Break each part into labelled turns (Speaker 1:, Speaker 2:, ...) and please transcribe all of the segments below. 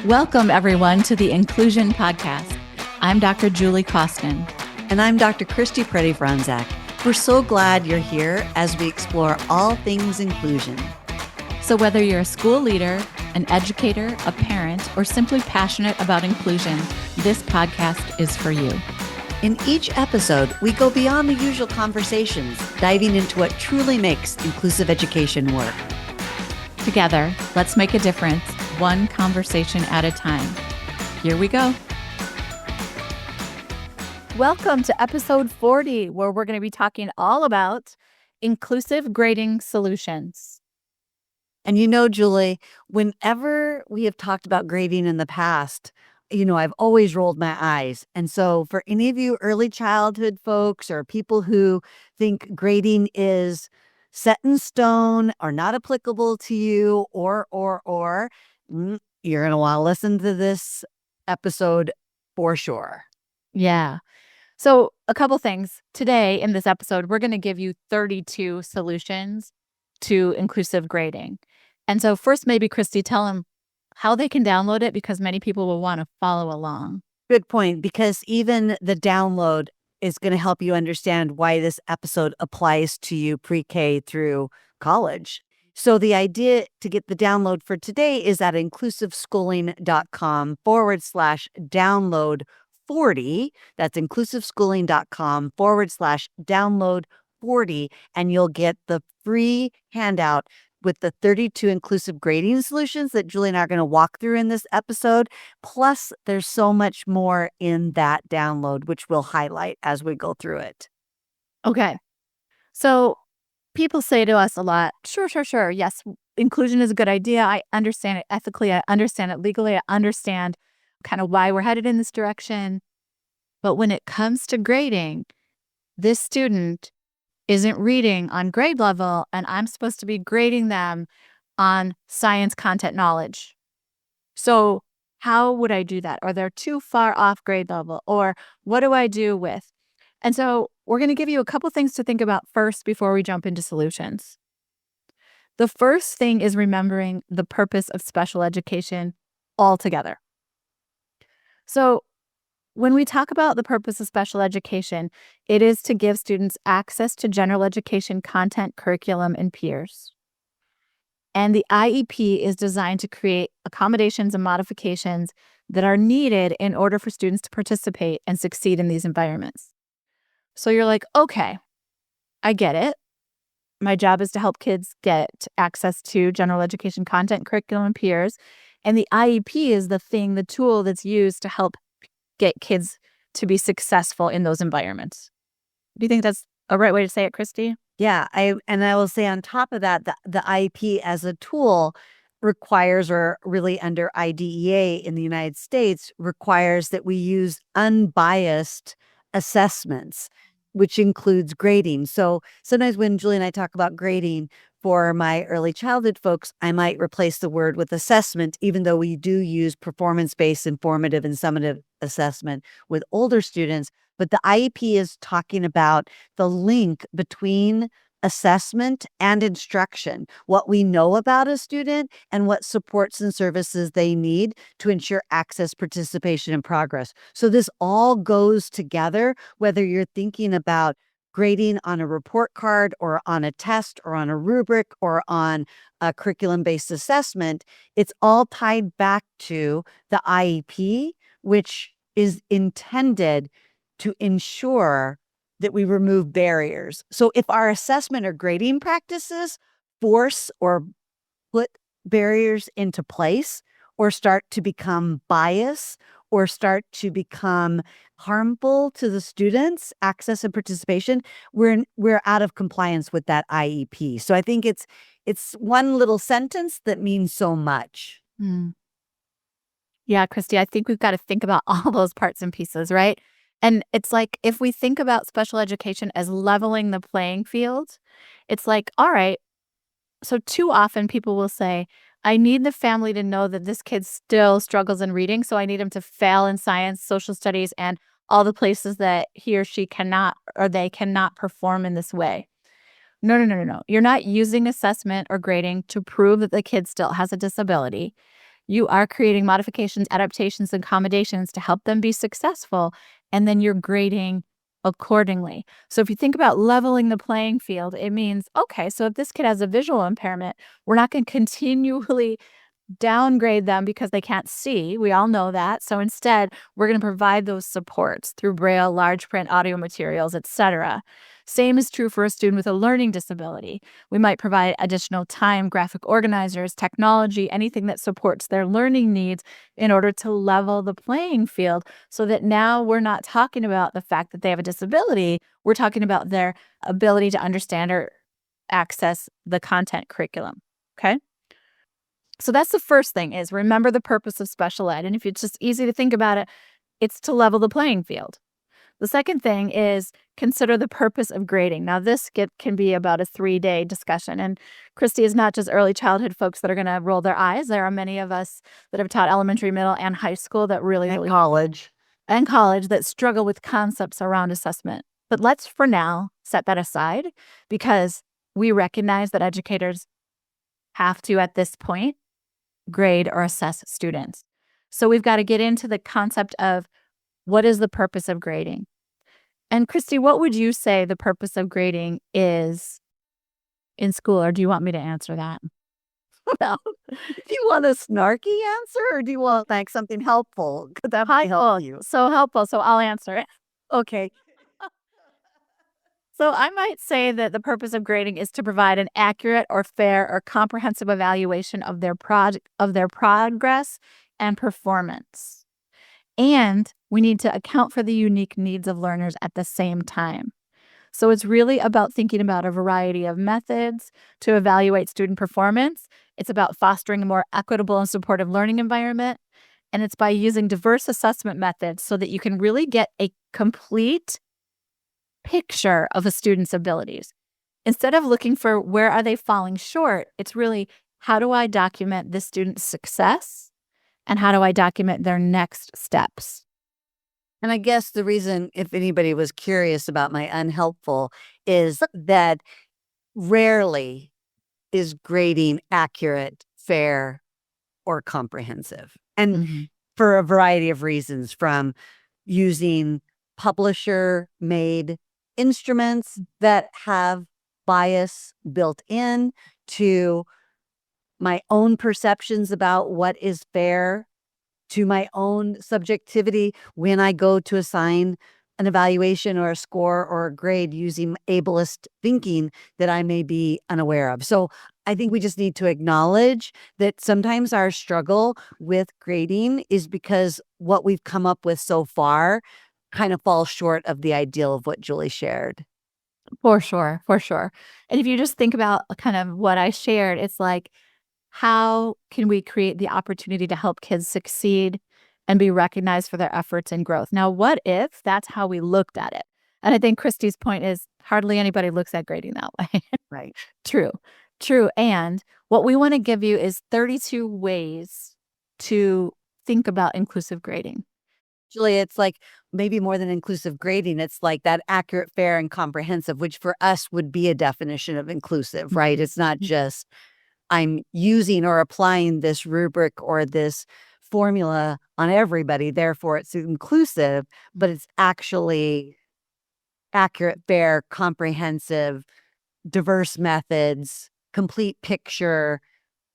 Speaker 1: Welcome, everyone, to the Inclusion Podcast. I'm Dr. Julie Costin.
Speaker 2: And I'm Dr. Christy Preddy-Franzak. We're so glad you're here as we explore all things inclusion.
Speaker 1: So whether you're a school leader, an educator, a parent, or simply passionate about inclusion, this podcast is for you.
Speaker 2: In each episode, we go beyond the usual conversations, diving into what truly makes inclusive education work.
Speaker 1: Together, let's make a difference, one conversation at a time. Here we go. Welcome to episode 40, where we're going to be talking all about inclusive grading solutions.
Speaker 2: And you know, Julie, whenever we have talked about grading in the past, I've always rolled my eyes. And so for any of you early childhood folks or people who think grading is set in stone or not applicable to you or, you're going to want to listen to this episode for sure.
Speaker 1: Yeah. So a couple things. Today in this episode, we're going to give you 32 solutions to inclusive grading. And so first, maybe Christy, tell them how they can download it because many people will want to follow along.
Speaker 2: Good point, because even the download is going to help you understand why this episode applies to you pre-K through college. So the idea to get the download for today is at inclusiveschooling.com/download 40. That's inclusiveschooling.com/download 40. And you'll get the free handout with the 32 inclusive grading solutions that Julie and I are going to walk through in this episode. Plus, there's so much more in that download, which we'll highlight as we go through it.
Speaker 1: Okay. So people say to us a lot, sure. Yes, inclusion is a good idea. I understand it ethically. I understand it legally. I understand kind of why we're headed in this direction. But when it comes to grading, this student isn't reading on grade level, and I'm supposed to be grading them on science content knowledge. So how would I do that? Or they're too far off grade level, or what do I do with? And so we're going to give you a couple things to think about first before we jump into solutions. The first thing is remembering the purpose of special education altogether. So when we talk about the purpose of special education, it is to give students access to general education content, curriculum, and peers. And the IEP is designed to create accommodations and modifications that are needed in order for students to participate and succeed in these environments. So you're like, okay, I get it. My job is to help kids get access to general education content, curriculum, and peers. And the IEP is the tool that's used to help get kids to be successful in those environments. Do you think that's a right way to say it, Christy?
Speaker 2: Yeah, I will say on top of that, the IEP as a tool requires, or really under IDEA in the United States, requires that we use unbiased assessments, which includes grading. So sometimes when Julie and I talk about grading for my early childhood folks, I might replace the word with assessment, even though we do use performance-based, informative, and summative assessment with older students. But the IEP is talking about the link between assessment and instruction, what we know about a student and what supports and services they need to ensure access, participation, and progress. So this all goes together, whether you're thinking about grading on a report card or on a test or on a rubric or on a curriculum-based assessment. It's all tied back to the IEP, which is intended to ensure that we remove barriers. So if our assessment or grading practices force or put barriers into place or start to become bias or start to become harmful to the students' access and participation, we're out of compliance with that IEP. So I think it's one little sentence that means so much.
Speaker 1: Yeah, Christy, I think we've got to think about all those parts and pieces, right? And it's like, if we think about special education as leveling the playing field, it's like, all right, so too often people will say, I need the family to know that this kid still struggles in reading, so I need him to fail in science, social studies, and all the places that he or she cannot or they cannot perform in this way. No. You're not using assessment or grading to prove that the kid still has a disability. You are creating modifications, adaptations, and accommodations to help them be successful, and then you're grading accordingly. So if you think about leveling the playing field, it means, okay, so if this kid has a visual impairment, we're not going to continually downgrade them because they can't see. We all know that. So instead, we're going to provide those supports through Braille, large print, audio materials, etc. Same is true for a student with a learning disability. We might provide additional time, graphic organizers, technology, anything that supports their learning needs in order to level the playing field so that now we're not talking about the fact that they have a disability. We're talking about their ability to understand or access the content curriculum. Okay? So that's the first thing, is remember the purpose of special ed. And if it's just easy to think about it, it's to level the playing field. The second thing is consider the purpose of grading. Now, this can be about a 3-day discussion. And Christy, is not just early childhood folks that are going to roll their eyes. There are many of us that have taught elementary, middle, and high school that really
Speaker 2: college.
Speaker 1: and college that struggle with concepts around assessment. But let's, for now, set that aside, because we recognize that educators have to, at this point, grade or assess students. So we've got to get into the concept of what is the purpose of grading. And Christy, what would you say the purpose of grading is in school, or do you want me to answer that?
Speaker 2: Well, do you want a snarky answer, or do you want like something helpful? Could that help you?
Speaker 1: So helpful, so I'll answer it.
Speaker 2: Okay.
Speaker 1: So I might say that the purpose of grading is to provide an accurate or fair or comprehensive evaluation of their progress and performance. And we need to account for the unique needs of learners at the same time. So it's really about thinking about a variety of methods to evaluate student performance. It's about fostering a more equitable and supportive learning environment. And it's by using diverse assessment methods so that you can really get a complete picture of a student's abilities. Instead of looking for where are they falling short, it's really, how do I document this student's success and how do I document their next steps?
Speaker 2: And I guess the reason, if anybody was curious about my unhelpful, is that rarely is grading accurate, fair, or comprehensive. And for a variety of reasons, from using publisher-made instruments that have bias built in, to my own perceptions about what is fair, to my own subjectivity when I go to assign an evaluation or a score or a grade using ableist thinking that I may be unaware of. So I think we just need to acknowledge that sometimes our struggle with grading is because what we've come up with so far kind of falls short of the ideal of what Julie shared.
Speaker 1: For sure, for sure. And if you just think about kind of what I shared, it's like, how can we create the opportunity to help kids succeed and be recognized for their efforts and growth? Now, what if that's how we looked at it? And I think Christy's point is hardly anybody looks at grading that way.
Speaker 2: Right.
Speaker 1: True, true. And what we want to give you is 32 ways to think about inclusive grading.
Speaker 2: Julie, it's like maybe more than inclusive grading. It's like that accurate, fair, and comprehensive, which for us would be a definition of inclusive, right? It's not just I'm using or applying this rubric or this formula on everybody, therefore it's inclusive, but it's actually accurate, fair, comprehensive, diverse methods, complete picture,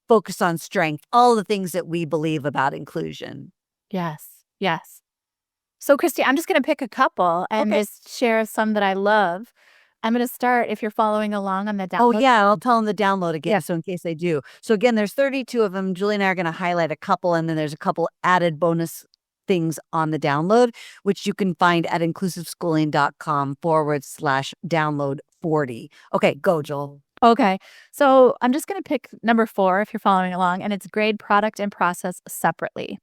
Speaker 2: focus on strength, all the things that we believe about inclusion.
Speaker 1: Yes, yes. So, Christy, I'm just going to pick a couple and just share some that I love. I'm going to start, if you're following along on the download.
Speaker 2: Oh, yeah, I'll tell them the download again, so in case they do. So again, there's 32 of them. Julie and I are going to highlight a couple, and then there's a couple added bonus things on the download, which you can find at inclusiveschooling.com/download 40. Okay, go, Joel.
Speaker 1: Okay, so I'm just going to pick number 4, if you're following along, and it's grade product and process separately.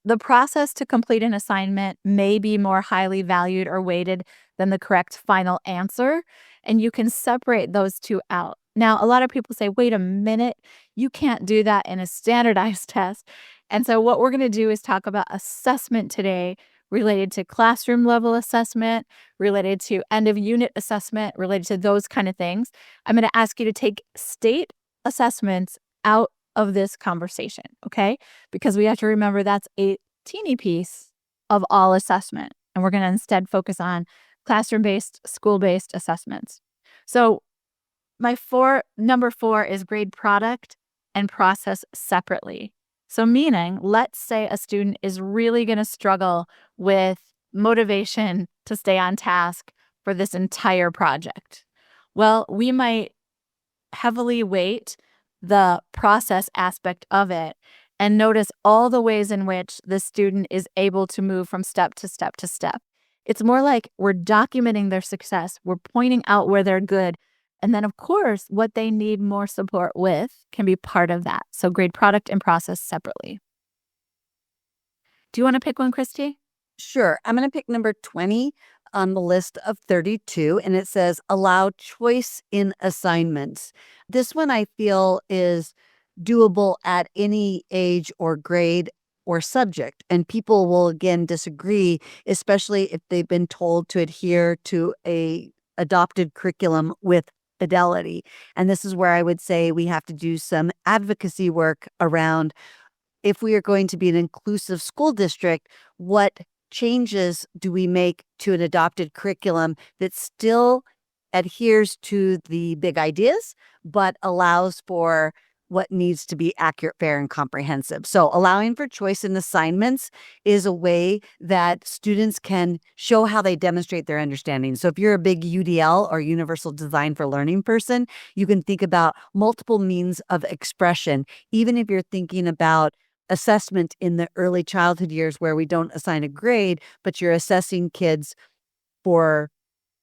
Speaker 1: The process to complete an assignment may be more highly valued or weighted than the correct final answer, and you can separate those two out. Now, a lot of people say, wait a minute, you can't do that in a standardized test. And so what we're going to do is talk about assessment today, related to classroom level assessment, related to end of unit assessment, related to those kind of things. I'm going to ask you to take state assessments out of this conversation, okay? Because we have to remember that's a teeny piece of all assessment. And we're going to instead focus on classroom-based, school-based assessments. So number 4 is grade product and process separately. So meaning, let's say a student is really going to struggle with motivation to stay on task for this entire project. Well, we might heavily weight the process aspect of it and notice all the ways in which the student is able to move from step to step to step. It's more like we're documenting their success. We're pointing out where they're good. And then, of course, what they need more support with can be part of that. So grade product and process separately. Do you want to pick one, Christy?
Speaker 2: Sure. I'm going to pick number 20 on the list of 32, and it says allow choice in assignments. This one I feel is doable at any age or grade or subject. And people will again disagree, especially if they've been told to adhere to a adopted curriculum with fidelity. And this is where I would say we have to do some advocacy work around, if we are going to be an inclusive school district, what changes do we make to an adopted curriculum that still adheres to the big ideas, but allows for what needs to be accurate, fair, and comprehensive? So allowing for choice in assignments is a way that students can show how they demonstrate their understanding. So if you're a big UDL or Universal Design for Learning person, you can think about multiple means of expression. Even if you're thinking about assessment in the early childhood years where we don't assign a grade, but you're assessing kids for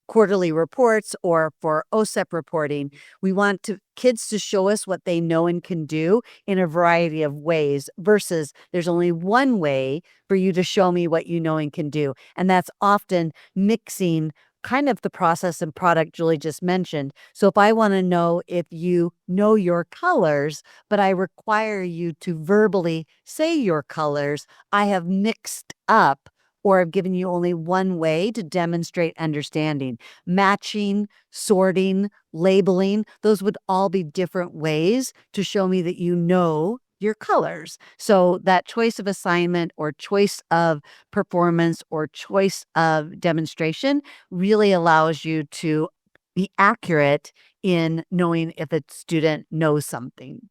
Speaker 2: quarterly reports or for OSEP reporting, we want kids to show us what they know and can do in a variety of ways, versus there's only one way for you to show me what you know and can do. And that's often mixing kind of the process and product Julie just mentioned. So if I want to know if you know your colors, but I require you to verbally say your colors, I have mixed up or have given you only one way to demonstrate understanding. Matching, sorting, labeling, those would all be different ways to show me that you know your colors. So that choice of assignment or choice of performance or choice of demonstration really allows you to be accurate in knowing if a student knows something.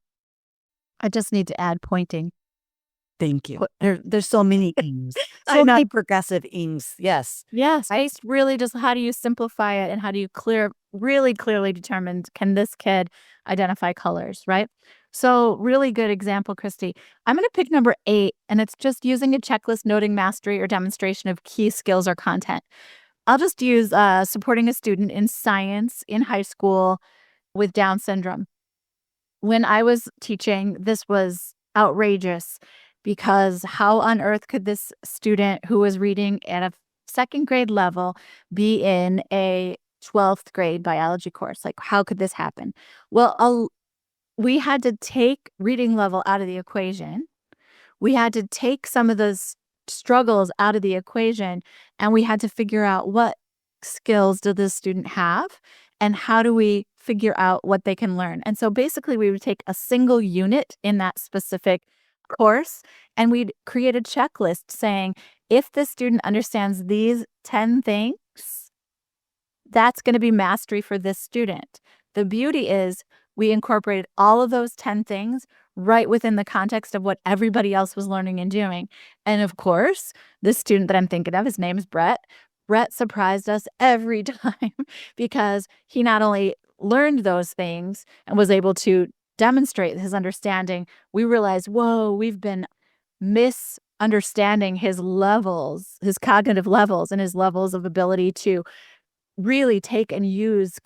Speaker 1: I just need to add pointing.
Speaker 2: Thank you. There's so many ings.
Speaker 1: I
Speaker 2: So
Speaker 1: know.
Speaker 2: many progressive ings. Yes.
Speaker 1: Yes. It's really just how do you simplify it and how do you really clearly determine, can this kid identify colors, right? So really good example, Christy. I'm going to pick number 8, and it's just using a checklist noting mastery or demonstration of key skills or content. I'll just use supporting a student in science in high school with Down syndrome. When I was teaching, this was outrageous, because how on earth could this student who was reading at a second grade level be in a 12th grade biology course? Like, how could this happen? Well, we had to take reading level out of the equation. We had to take some of those struggles out of the equation, and we had to figure out what skills does this student have and how do we figure out what they can learn. And so basically we would take a single unit in that specific course and we'd create a checklist saying, if this student understands these 10 things, that's going to be mastery for this student. The beauty is we incorporated all of those 10 things right within the context of what everybody else was learning and doing. And of course, the student that I'm thinking of, his name is Brett. Brett surprised us every time because he not only learned those things and was able to demonstrate his understanding, we realized, whoa, we've been misunderstanding his levels, his cognitive levels, and his levels of ability to really take and use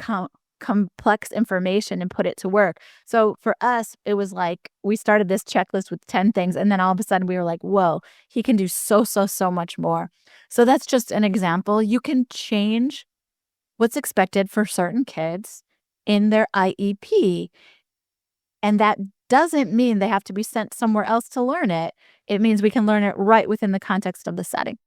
Speaker 1: complex information and put it to work. So for us, it was like we started this checklist with 10 things, and then all of a sudden we were like, whoa, he can do so much more. So that's just an example. You can change what's expected for certain kids in their IEP. And that doesn't mean they have to be sent somewhere else to learn it. It means we can learn it right within the context of the setting.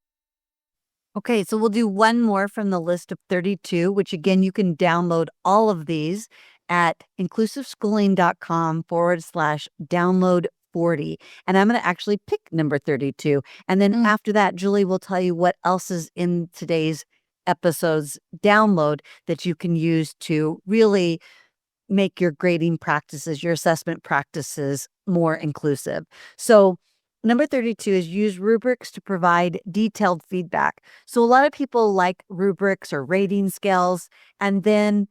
Speaker 2: Okay, so we'll do one more from the list of 32, which again, you can download all of these at inclusiveschooling.com/download40. And I'm going to actually pick number 32. And then after that, Julie will tell you what else is in today's episode's download that you can use to really make your grading practices, your assessment practices more inclusive. So number 32 is use rubrics to provide detailed feedback. So a lot of people like rubrics or rating scales, and then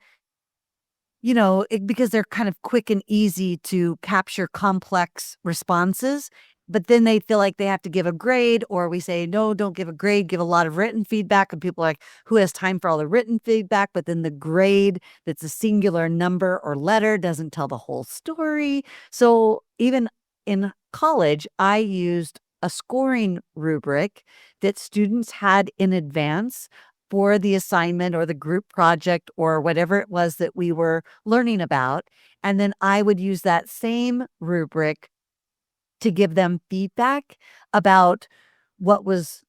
Speaker 2: because they're kind of quick and easy to capture complex responses, but then they feel like they have to give a grade, or we say, no, don't give a grade, give a lot of written feedback. And people are like, who has time for all the written feedback? But then the grade that's a singular number or letter doesn't tell the whole story. So even in college, I used a scoring rubric that students had in advance for the assignment or the group project or whatever it was that we were learning about. And then I would use that same rubric to give them feedback about what was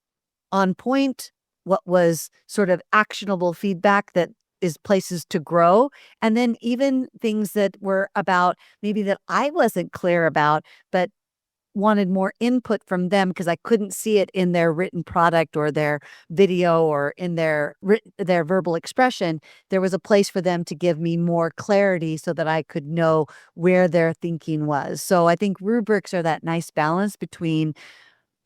Speaker 2: on point, what was sort of actionable feedback that is places to grow, and then even things that were about maybe that I wasn't clear about, but wanted more input from them because I couldn't see it in their written product or their video or in their verbal expression. There was a place for them to give me more clarity so that I could know where their thinking was. So I think rubrics are that nice balance between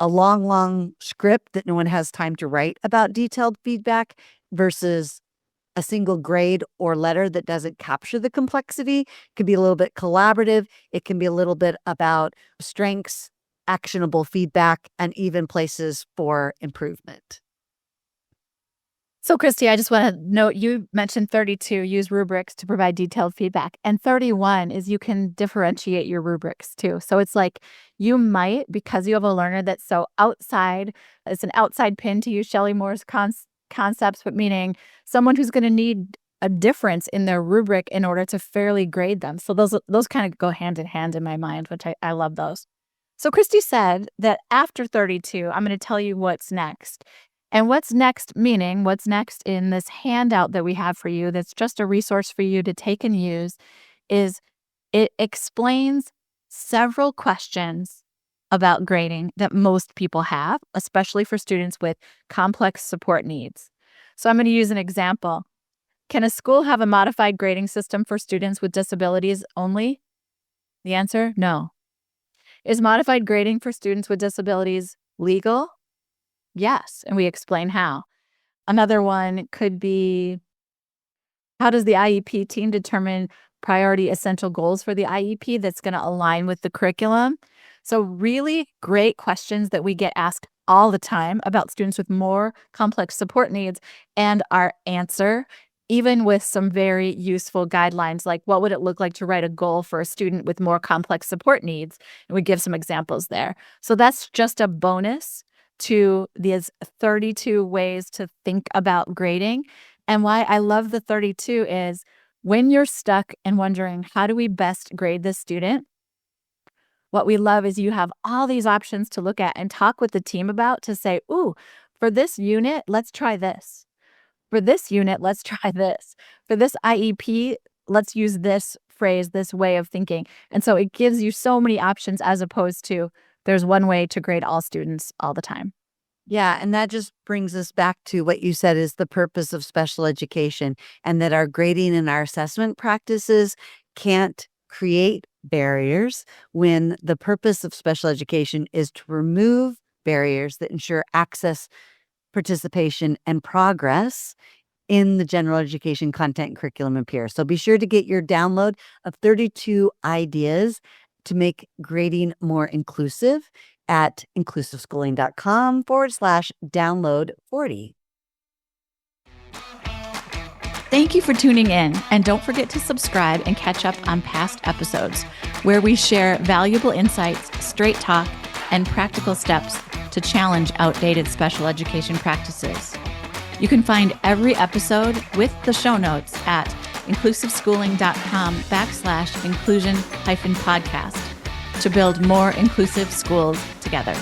Speaker 2: a long script that no one has time to write about detailed feedback versus a single grade or letter that doesn't capture the complexity. It can be a little bit collaborative. It can be a little bit about strengths, actionable feedback, and even places for improvement.
Speaker 1: So, Christy, I just want to note you mentioned 32, use rubrics to provide detailed feedback. And 31 is you can differentiate your rubrics too. So it's like you might, because you have a learner that's so outside, it's an outside pin to use Shelley Moore's concepts, but meaning someone who's going to need a difference in their rubric in order to fairly grade them. So those kind of go hand in hand in my mind, which I love those. So Christy said that after 32, I'm going to tell you what's next. And what's next, meaning what's next in this handout that we have for you, that's just a resource for you to take and use, is it explains several questions about grading that most people have, especially for students with complex support needs. So I'm going to use an example. Can a school have a modified grading system for students with disabilities only? The answer, no. Is modified grading for students with disabilities legal? Yes, and we explain how. Another one could be, how does the IEP team determine priority essential goals for the IEP that's going to align with the curriculum? So really great questions that we get asked all the time about students with more complex support needs, and our answer, even with some very useful guidelines, like what would it look like to write a goal for a student with more complex support needs? And we give some examples there. So that's just a bonus to these 32 ways to think about grading. And why I love the 32 is when you're stuck and wondering, how do we best grade this student? What we love is you have all these options to look at and talk with the team about to say, ooh, for this unit, let's try this. For this unit, let's try this. For this IEP, let's use this phrase, this way of thinking. And so it gives you so many options as opposed to there's one way to grade all students all the time.
Speaker 2: Yeah, and that just brings us back to what you said is the purpose of special education, and that our grading and our assessment practices can't create barriers when the purpose of special education is to remove barriers that ensure access, participation, and progress in the general education content, curriculum, and peers. So be sure to get your download of 32 ideas to make grading more inclusive at inclusiveschooling.com/download40.
Speaker 1: Thank you for tuning in, and don't forget to subscribe and catch up on past episodes where we share valuable insights, straight talk, and practical steps to challenge outdated special education practices. You can find every episode with the show notes at inclusiveschooling.com/inclusion-podcast to build more inclusive schools together.